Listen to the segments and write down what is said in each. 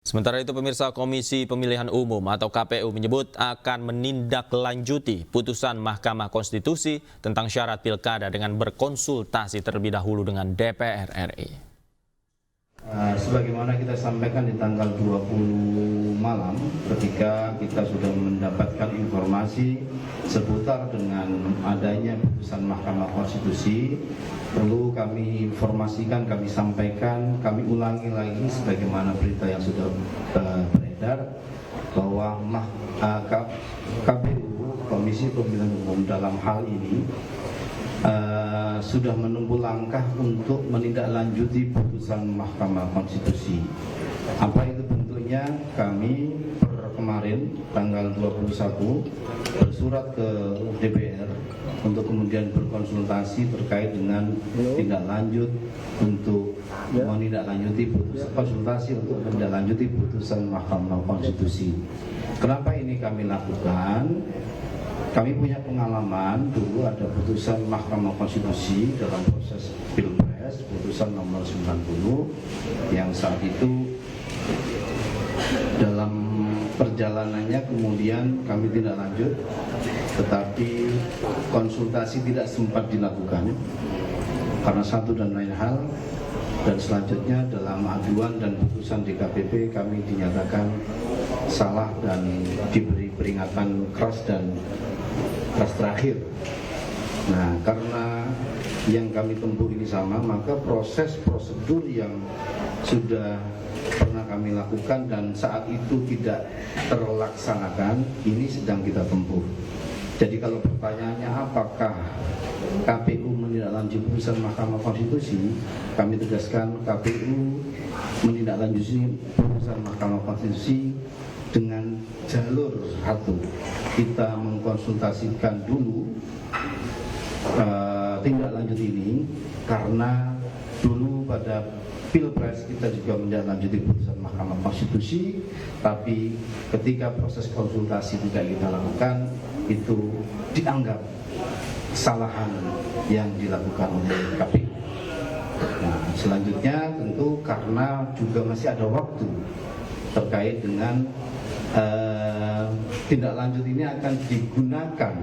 Sementara itu pemirsa, Komisi Pemilihan Umum atau KPU menyebut akan menindaklanjuti putusan Mahkamah Konstitusi tentang syarat pilkada dengan berkonsultasi terlebih dahulu dengan DPR RI. Sebagaimana kita sampaikan di tanggal 20 malam ketika kita sudah mendapatkan informasi seputar dengan adanya putusan Mahkamah Konstitusi, perlu kami informasikan, kami sampaikan, kami ulangi lagi sebagaimana berita yang sudah beredar bahwa KPU, Komisi Pemilihan Umum dalam hal ini sudah menempuh langkah untuk menindaklanjuti putusan Mahkamah Konstitusi. Apa itu bentuknya? Kami kemarin tanggal 21 bersurat ke DPR untuk kemudian berkonsultasi terkait dengan tindak lanjut untuk menindaklanjuti putusan, konsultasi untuk menindaklanjuti putusan Mahkamah Konstitusi. Kenapa ini kami lakukan? Kami punya pengalaman dulu ada putusan Mahkamah Konstitusi dalam proses Pilpres, putusan nomor 90 yang saat itu dalam perjalanannya kemudian kami tidak lanjut, tetapi konsultasi tidak sempat dilakukan karena satu dan lain hal. Dan selanjutnya dalam aduan dan putusan DKPP kami dinyatakan salah dan diberi peringatan keras dan keras terakhir. Nah, karena yang kami tempuh ini sama, maka proses prosedur yang sudah pernah kami lakukan dan saat itu tidak terlaksanakan, ini sedang kita tempuh. Jadi kalau pertanyaannya apakah KPU menindaklanjuti putusan Mahkamah Konstitusi, kami tegaskan KPU menindaklanjuti putusan Mahkamah Konstitusi dengan jalur satu. Kita mengkonsultasikan dulu tindak lanjut ini karena dulu pada Pilpres kita juga menindaklanjuti putusan Mahkamah Konstitusi, tapi ketika proses konsultasi tidak kita lakukan, itu dianggap kesalahan yang dilakukan oleh KPU. Nah, selanjutnya tentu karena juga masih ada waktu terkait dengan tindak lanjut ini akan digunakan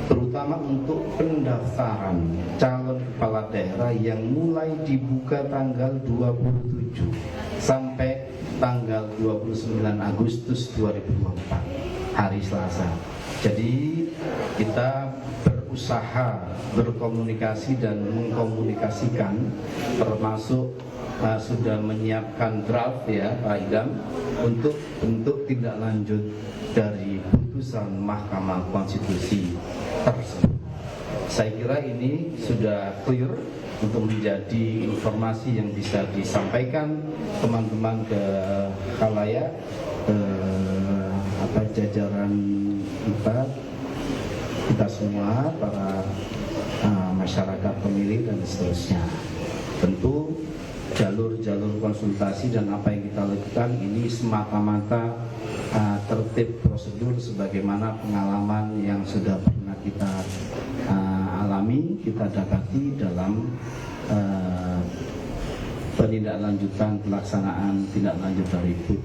terutama untuk pendaftaran calon kepala daerah yang mulai dibuka tanggal 27 sampai tanggal 29 Agustus 2024 hari Selasa. Jadi kita berusaha berkomunikasi dan mengkomunikasikan, termasuk sudah menyiapkan draft ya Pak Idam untuk bentuk tindak lanjut dari putusan Mahkamah Konstitusi tersebut. Saya kira ini sudah clear untuk menjadi informasi yang bisa disampaikan teman-teman ke khalayak, jajaran kita semua, para masyarakat pemilih dan seterusnya. Tentu jalur-jalur konsultasi dan apa yang kita lakukan ini semata-mata tertib prosedur sebagaimana pengalaman yang sudah pernah kita alami, kita dapati dalam penindaklanjutan pelaksanaan tindak lanjut dari